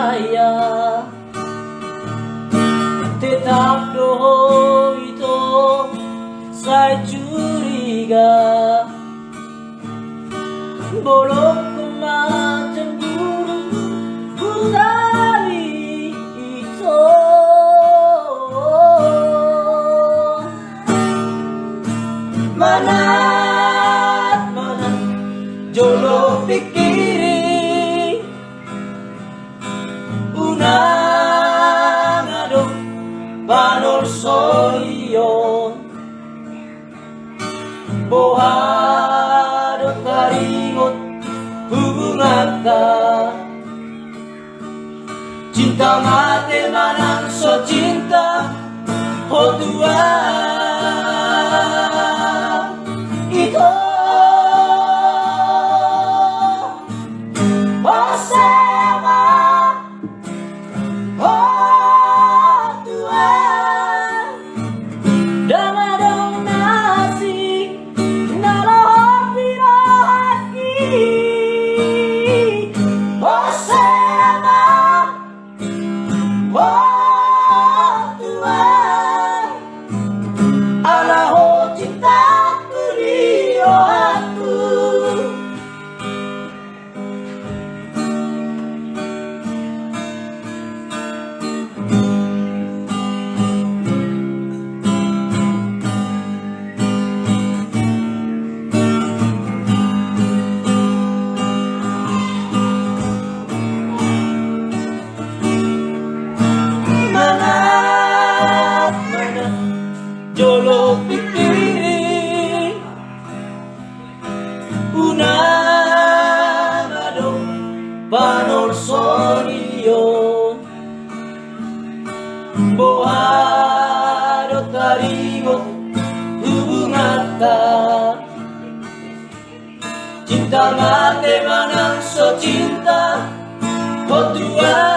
saya, tetap doa itu saya curiga. Bolong kemacam burung gurami itu, mana jolo pikiri unang adong banor soyon bohado karimot hubungan ka cinta mati manang so cinta hodua itu bersama hodua damadong nasi nalohor pirohaki bersama hodua alaho cinta kurio aku. Jolo pikiri unang adong banor sonion bohado karimot hubungan ka cinta mati manang so cinta hodua